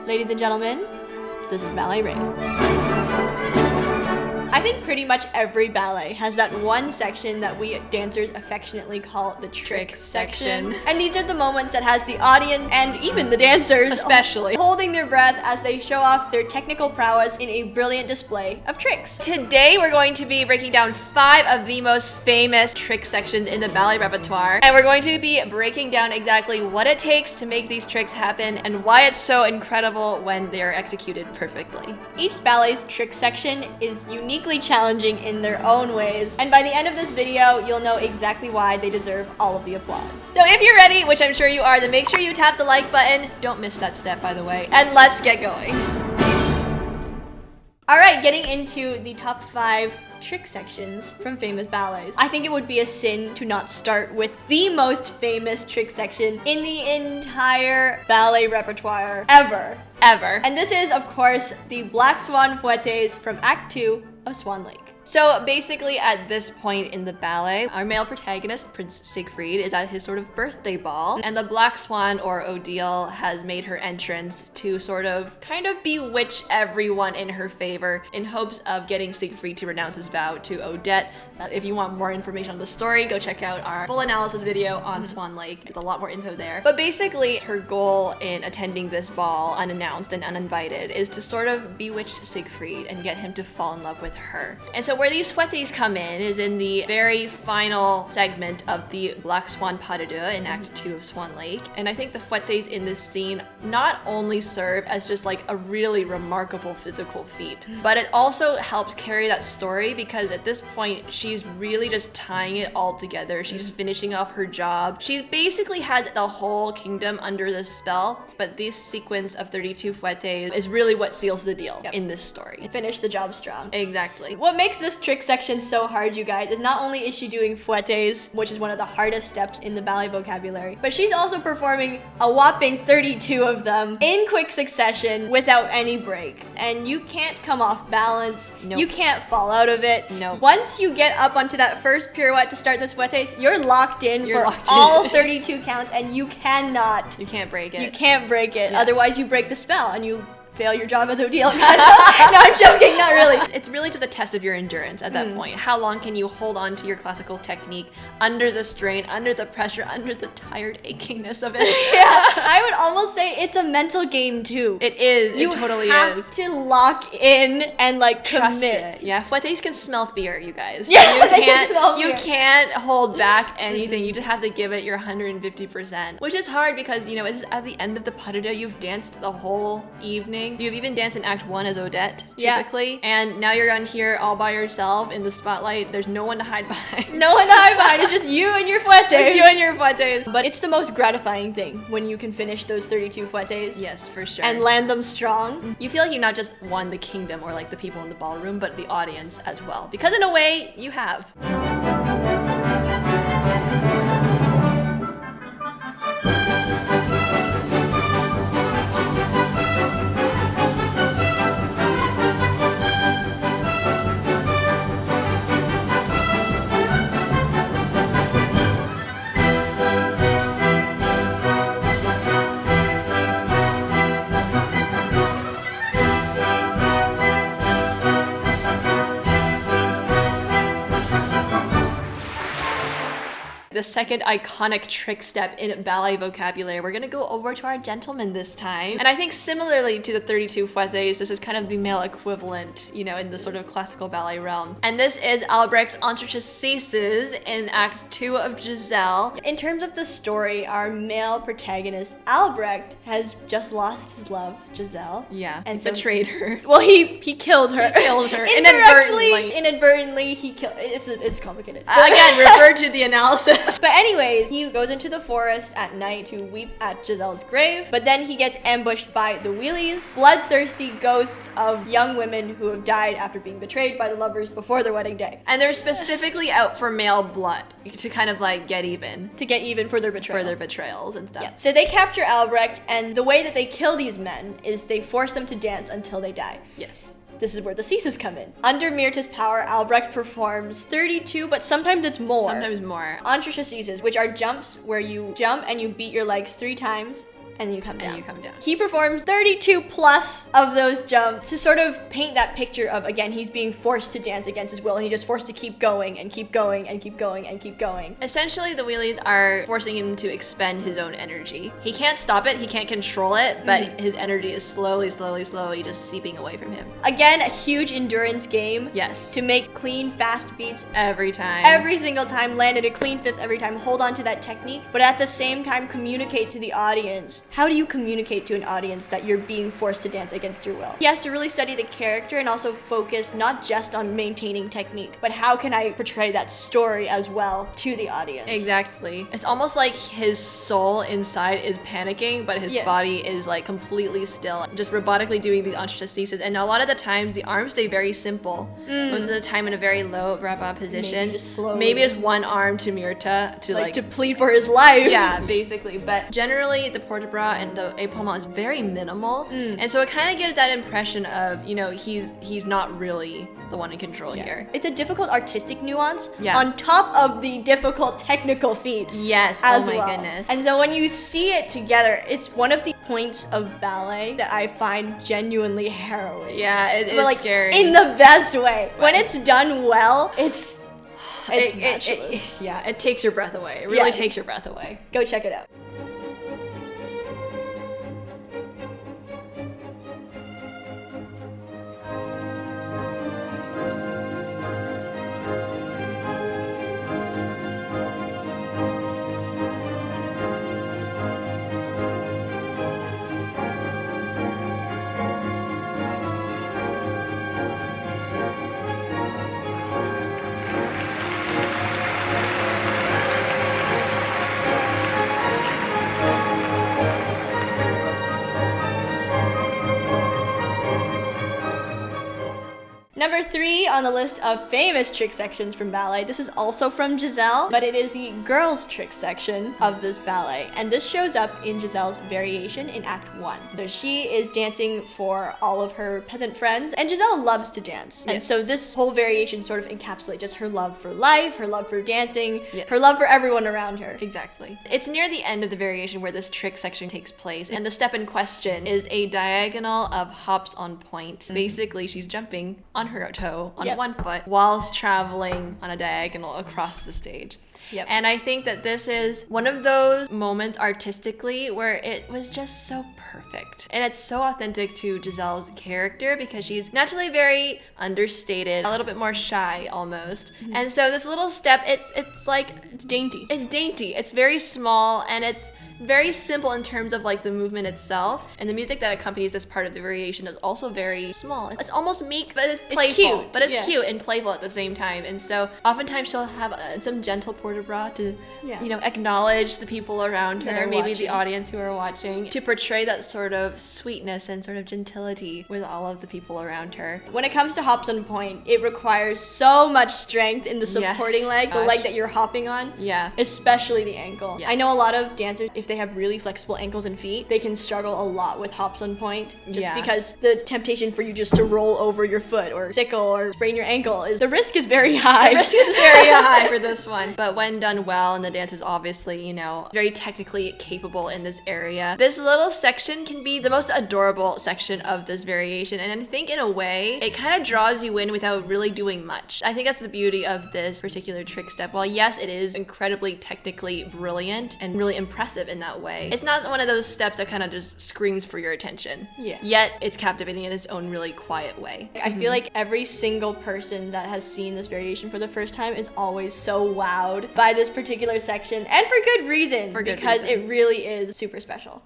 Ladies and gentlemen, this is Ballet Rain. I think pretty much every ballet has that one section that we dancers affectionately call the trick section. And these are the moments that has the audience and even the dancers especially holding their breath as they show off their technical prowess in a brilliant display of tricks. Today we're going to be breaking down 5 of the most famous trick sections in the ballet repertoire, and we're going to be breaking down exactly what it takes to make these tricks happen and why it's so incredible when they are executed perfectly. Each ballet's trick section is uniquely challenging in their own ways, and by the end of this video, you'll know exactly why they deserve all of the applause. So if you're ready, which I'm sure you are, then make sure you tap the like button. Don't miss that step, by the way, and let's get going. All right, getting into the top 5 trick sections from famous ballets. I think it would be a sin to not start with the most famous trick section in the entire ballet repertoire ever. And this is, of course, the Black Swan Fouettes from Act 2 of Swan Lake. So basically at this point in the ballet, our male protagonist, Prince Siegfried, is at his sort of birthday ball, and the Black Swan, or Odile, has made her entrance to sort of kind of bewitch everyone in her favor in hopes of getting Siegfried to renounce his vow to Odette. If you want more information on the story, go check out our full analysis video on Swan Lake. There's a lot more info there. But basically, her goal in attending this ball unannounced and uninvited is to sort of bewitch Siegfried and get him to fall in love with her. And so where these fouettes come in is in the very final segment of the Black Swan Pas de Deux in Act 2 of Swan Lake. And I think the fouettes in this scene not only serve as just like a really remarkable physical feat, but it also helps carry that story because at this point, she's really just tying it all together. She's finishing off her job. She basically has the whole kingdom under this spell, but this sequence of 32 fouettes is really what seals the deal in this story. Finish the job strong. Exactly. What makes this trick section so hard, you guys, is not only is she doing fouettes, which is one of the hardest steps in the ballet vocabulary, but she's also performing a whopping 32 of them in quick succession without any break. And you can't come off balance. Nope. You can't fall out of it. Nope. Once you get up onto that first pirouette to start this fouettes, you're locked in for all 32 counts, and you cannot. You can't break it. You can't break it. Yeah. Otherwise, you break the spell and you fail your job as Odile. No, I'm joking, not really. It's really to the test of your endurance at that point. How long can you hold on to your classical technique under the strain, under the pressure, under the tired achingness of it? Yeah, I would almost say it's a mental game too. It is. It totally is. You have to lock in and like Trust commit. it. Yeah, fouettes can smell fear, you guys. Yeah, they can smell fear. You can't hold back anything. You just have to give it your 150%, which is hard because, you know, it's at the end of the pas de deux. You've danced the whole evening. You've even danced in Act 1 as Odette, typically. And now you're on here all by yourself in the spotlight. There's no one to hide behind. No one to hide behind. It's just you and your fouettes. You and your fouettes. But it's the most gratifying thing when you can finish those 32 fouettes. Yes, for sure. And land them strong. You feel like you not just won the kingdom or like the people in the ballroom, but the audience as well. Because in a way, you have. The second iconic trick step in ballet vocabulary, we're gonna go over to our gentleman this time. And I think similarly to the 32 fouettes, this is kind of the male equivalent, you know, in the sort of classical ballet realm. And this is Albrecht's Entrechasses in Act 2 of Giselle. In terms of the story, our male protagonist, Albrecht, has just lost his love, Giselle. Yeah, and he betrayed her. Well, he killed her. He killed her Inadvertently, he killed. It's complicated. Again, refer to the analysis. But anyways, he goes into the forest at night to weep at Giselle's grave, but then he gets ambushed by the wheelies, bloodthirsty ghosts of young women who have died after being betrayed by the lovers before their wedding day. And they're specifically out for male blood to kind of like get even. To get even for their betrayal. For their betrayals and stuff. Yeah. So they capture Albrecht, and the way that they kill these men is they force them to dance until they die. Yes. This is where the ceases come in. Under Myrta's power, Albrecht performs 32, but sometimes it's more. Sometimes more. Entrechasses, which are jumps where you jump and you beat your legs 3 times, and then you come down. And you come down. He performs 32 plus of those jumps to sort of paint that picture of, again, he's being forced to dance against his will, and he's just forced to keep going and keep going and keep going and keep going. Essentially, the wheelies are forcing him to expend his own energy. He can't stop it, he can't control it, but his energy is slowly just seeping away from him. Again, a huge endurance game. Yes. To make clean, fast beats Every time. every single time, land at a clean fifth every time, hold on to that technique, but at the same time communicate to the audience. How do you communicate to an audience that you're being forced to dance against your will? He has to really study the character and also focus not just on maintaining technique, but how can I portray that story as well to the audience? Exactly. It's almost like his soul inside is panicking, but his body is like completely still, just robotically doing the anchastesis. And a lot of the times the arms stay very simple. Most of the time in a very low Brapa position. Maybe just slowly. Maybe just one arm to Myrta to like to plead for his life. Yeah, basically. But generally, the port de bras and the épaulement is very minimal, and so it kind of gives that impression of, you know, he's not really the one in control here. It's a difficult artistic nuance Yeah. on top of the difficult technical feat. Yes. As Oh my well. goodness. And so when you see it together, it's one of the points of ballet that I find genuinely harrowing. Yeah, it is But like scary. in the best way. When it's done well, it's matchless. Yeah, it takes your breath away. It really Yes. takes your breath away. Go check it out. Number 3 on the list of famous trick sections from ballet. This is also from Giselle, but it is the girls' trick section of this ballet. And this shows up in Giselle's variation in Act 1. So she is dancing for all of her peasant friends, and Giselle loves to dance. And so this whole variation sort of encapsulates just her love for life, her love for dancing, her love for everyone around her. Exactly. It's near the end of the variation where this trick section takes place, and the step in question is a diagonal of hops on point. Basically, she's jumping on her toe on one foot whilst traveling on a diagonal across the stage. And I think that this is one of those moments artistically where it was just so perfect. And it's so authentic to Giselle's character because she's naturally very understated, a little bit more shy almost. And so this little step, it's like... It's dainty. It's dainty. It's very small, and it's very simple in terms of like the movement itself, and the music that accompanies this part of the variation is also very small. It's almost meek, but it's playful. Cute. But it's cute and playful at the same time. And so oftentimes she'll have some gentle port de bras to, you know, acknowledge the people around her, maybe the audience who are watching, to portray that sort of sweetness and sort of gentility with all of the people around her. When it comes to hops on point, it requires so much strength in the supporting leg, the leg that you're hopping on. Especially the ankle. I know a lot of dancers, if they have really flexible ankles and feet, they can struggle a lot with hops on point just because the temptation for you just to roll over your foot or sickle or sprain your ankle the risk is very high. The risk is very high for this one. But when done well, and the dance is obviously, you know, very technically capable in this area, this little section can be the most adorable section of this variation. And I think in a way, it kind of draws you in without really doing much. I think that's the beauty of this particular trick step. While yes, it is incredibly technically brilliant and really impressive in that way, it's not one of those steps that kind of just screams for your attention. Yet it's captivating in its own really quiet way. I feel like every single person that has seen this variation for the first time is always so wowed by this particular section, and for good reason, because it really is super special.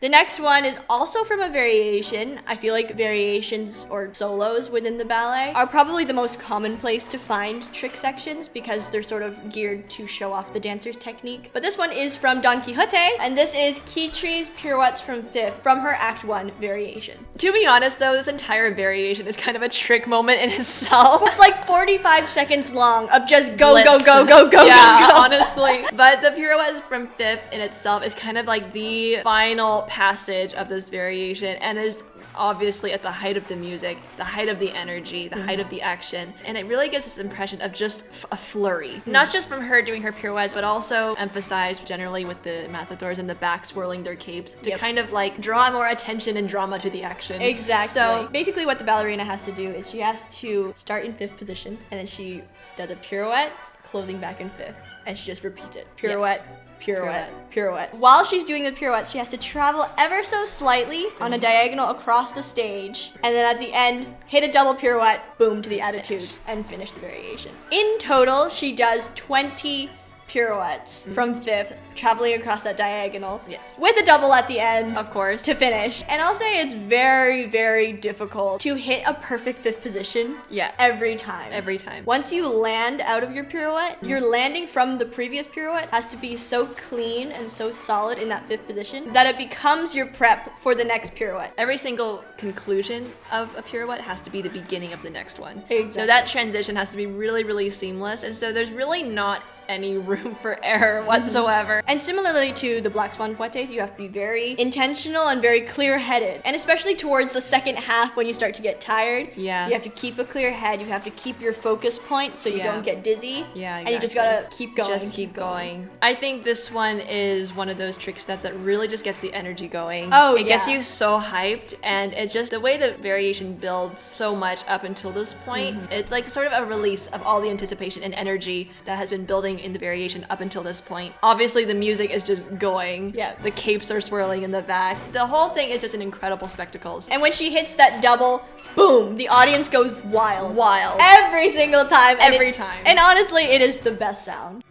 The next one is also from a variation. I feel like variations or solos within the ballet are probably the most common place to find trick sections because they're sort of geared to show off the dancer's technique. But this one is from Don Quixote, and this is Khitri's pirouettes from Fifth from her Act 1 variation. To be honest though, this entire variation is kind of a trick moment in itself. It's like 45 seconds long of just go, Let's- go, go, go, go, yeah, go, go. honestly. But the pirouette from Fifth in itself is kind of like the final passage of this variation and is obviously at the height of the music, the height of the energy, the height of the action, and it really gives this impression of just a flurry. Not just from her doing her pirouettes, but also emphasized generally with the matadors in the back swirling their capes to kind of like draw more attention and drama to the action. Exactly. So basically what the ballerina has to do is she has to start in fifth position and then she does a pirouette, closing back in fifth, and she just repeats it. Pirouette, pirouette, pirouette. While she's doing the pirouette, she has to travel ever so slightly on a diagonal across the stage, and then at the end, hit a double pirouette, boom, to the attitude, and finish the variation. In total, she does 20 pirouettes from fifth, traveling across that diagonal. Yes. With a double at the end. of course. To finish. And I'll say it's very, very difficult to hit a perfect fifth position Yeah. every time. Every time. Once you land out of your pirouette, your landing from the previous pirouette has to be so clean and so solid in that fifth position that it becomes your prep for the next pirouette. Every single conclusion of a pirouette has to be the beginning of the next one. Exactly. So that transition has to be really, really seamless. And so there's really not any room for error whatsoever. And similarly to the Black Swan Fouettes, you have to be very intentional and very clear-headed. And especially towards the second half when you start to get tired, Yeah. you have to keep a clear head. You have to keep your focus point so you Yeah. don't get dizzy. Yeah, And you just exactly. gotta keep going. Just keep going. I think this one is one of those trick steps that really just gets the energy going. Oh, It gets yeah. you so hyped, and it's just the way the variation builds so much up until this point. It's like sort of a release of all the anticipation and energy that has been building in the variation up until this point. Obviously, the music is just going. Yeah. The capes are swirling in the back. The whole thing is just an incredible spectacle. And when she hits that double, boom, the audience goes wild. Wild. Every single time. And Every time. And honestly, it is the best sound.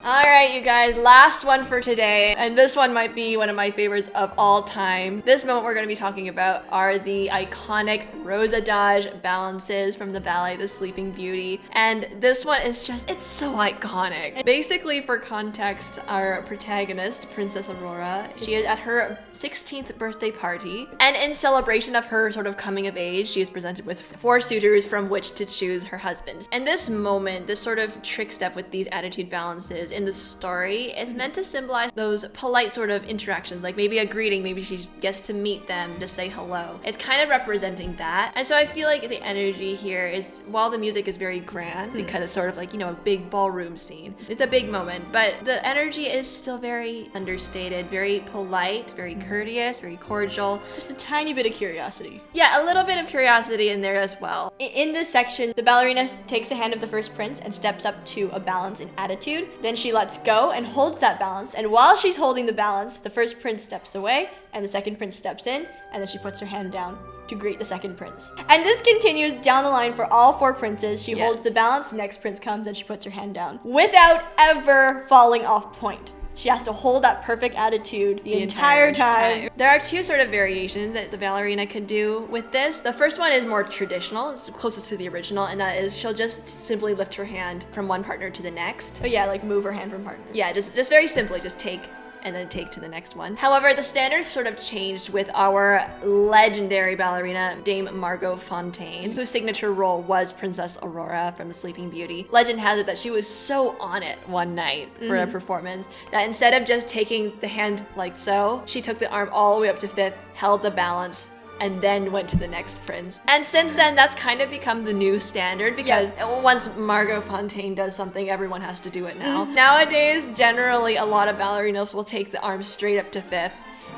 Alright, you guys, last one for today, and this one might be one of my favorites of all time. This moment we're going to be talking about are the iconic Rosadage balances from the ballet The Sleeping Beauty, and this one is just, it's so iconic. Basically, for context, our protagonist, Princess Aurora, she is at her 16th birthday party, and in celebration of her sort of coming of age, she is presented with 4 suitors from which to choose her husbands. And this moment, this sort of trick step with these attitude balances in the story is meant to symbolize those polite sort of interactions, like maybe a greeting, maybe she gets to meet them to say hello. It's kind of representing that. And so I feel like the energy here is, while the music is very grand, because it's sort of like, you know, a big ballroom scene, it's a big moment, but the energy is still very understated, very polite, very courteous, very cordial. Just a tiny bit of curiosity. Yeah, a little bit of curiosity in there as well. In this section, the ballerina takes the hand of the first prince and steps up to a balance in attitude. Then she lets go and holds that balance. And while she's holding the balance, the first prince steps away and the second prince steps in, and then she puts her hand down to greet the second prince. And this continues down the line for all 4 princes. She holds the balance, next prince comes, and she puts her hand down without ever falling off point. She has to hold that perfect attitude the entire time. There are 2 sort of variations that the ballerina could do with this. The first one is more traditional, it's closest to the original, and that is she'll just simply lift her hand from one partner to the next. Oh yeah, like move her hand from partner. Yeah, just very simply, just take and then take to the next one. However, the standard sort of changed with our legendary ballerina, Dame Margot Fontaine, whose signature role was Princess Aurora from The Sleeping Beauty. Legend has it that she was so on it one night for a performance that instead of just taking the hand like so, she took the arm all the way up to 5th, held the balance, and then went to the next prince. And since then, that's kind of become the new standard because once Margot Fontaine does something, everyone has to do it now. Nowadays, generally, a lot of ballerinas will take the arm straight up to 5th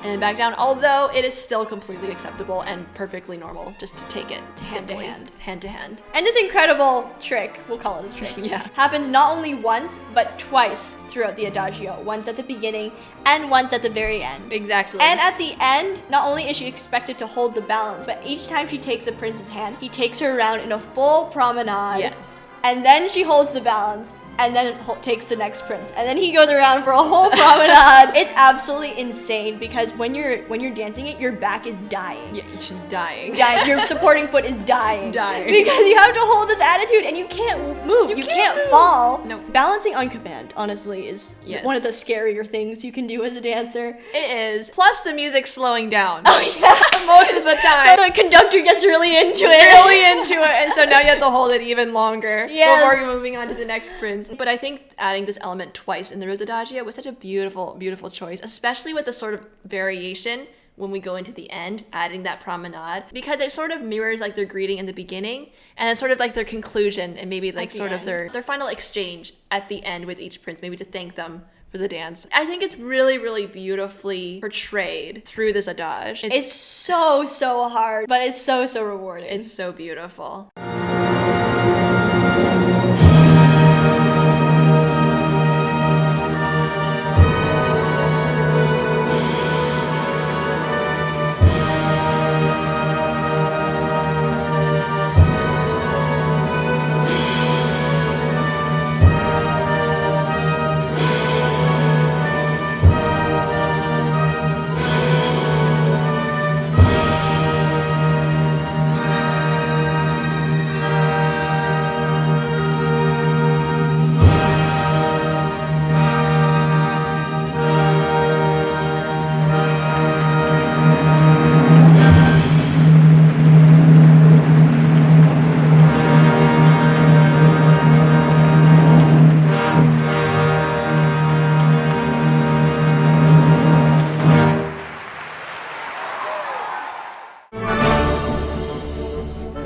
and then back down, although it is still completely acceptable and perfectly normal just to take it Hand to simply, hand. hand to hand. And this incredible trick, we'll call it a trick, Yeah. happens not only once, but twice throughout the adagio. Once at the beginning and once at the very end. Exactly. And at the end, not only is she expected to hold the balance, but each time she takes the prince's hand, he takes her around in a full promenade. Yes. And then she holds the balance, and then takes the next prince, and then he goes around for a whole promenade. It's absolutely insane because when you're dancing it, your back is dying. Yeah, you're dying. Dying. Your supporting foot is dying. Dying. Because you have to hold this attitude and you can't move. You can't move. fall. No. Balancing on command, honestly, is Yes. one of the scarier things you can do as a dancer. It is. Plus the music slowing down. Oh yeah. Most of the time. So the conductor gets really into it. Really into it, and so now you have to hold it even longer Yeah. before you're moving on to the next prince. But I think adding this element twice in the Adagio was such a beautiful, beautiful choice, especially with the sort of variation when we go into the end, adding that promenade, because it sort of mirrors like their greeting in the beginning and then sort of like their conclusion and maybe like At the sort of end. their final exchange at the end with each prince, maybe to thank them for the dance. I think it's really, really beautifully portrayed through this adage. It's so hard, but it's so rewarding. It's so beautiful.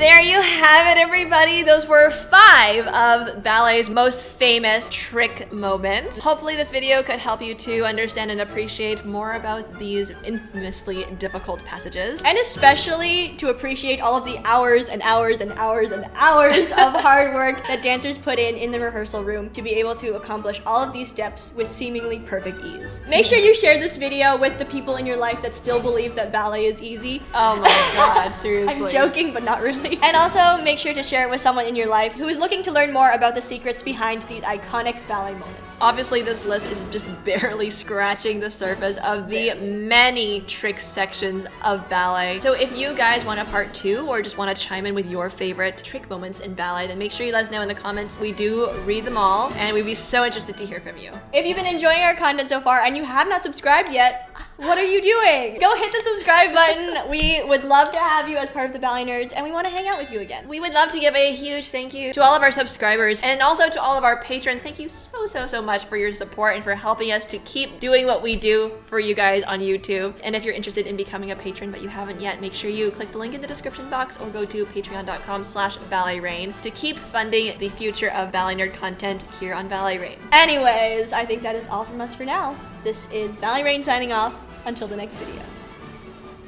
There you have it, everybody. Those were 5 of ballet's most famous trick moments. Hopefully this video could help you to understand and appreciate more about these infamously difficult passages. And especially to appreciate all of the hours and hours and hours and hours of hard work that dancers put in the rehearsal room to be able to accomplish all of these steps with seemingly perfect ease. Make sure you share this video with the people in your life that still believe that ballet is easy. Oh my god, seriously. I'm joking, but not really. And also make sure to share it with someone in your life who is looking to learn more about the secrets behind these iconic ballet moments. Obviously, this list is just barely scratching the surface of the many trick sections of ballet. So if you guys want a part 2 or just want to chime in with your favorite trick moments in ballet, then make sure you let us know in the comments. We do read them all, and we'd be so interested to hear from you. If you've been enjoying our content so far and you have not subscribed yet, what are you doing? Go hit the subscribe button. We would love to have you as part of the Ballet Nerds, and we want to hang out with you again. We would love to give a huge thank you to all of our subscribers and also to all of our patrons. Thank you so much for your support and for helping us to keep doing what we do for you guys on YouTube. And if you're interested in becoming a patron but you haven't yet, make sure you click the link in the description box or go to patreon.com/BalletRain to keep funding the future of Ballet Nerd content here on Ballet Rain. Anyways, I think that is all from us for now. This is Ballet Rain signing off. Until the next video.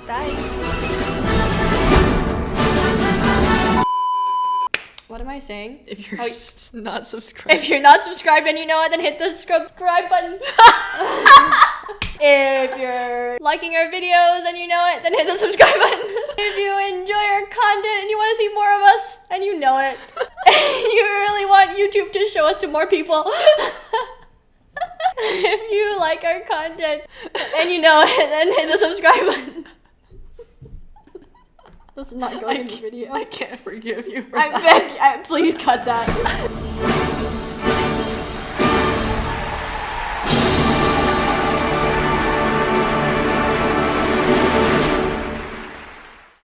Bye. What am I saying? If you're Oh, not subscribed. if you're not subscribed and you know it, then hit the subscribe button. If you're liking our videos and you know it, then hit the subscribe button. If you enjoy our content and you want to see more of us and you know it, and you really want YouTube to show us to more people. If you like our content and you know it, then hit the subscribe button. This is not going in the video. I can't forgive you for I beg, please cut that.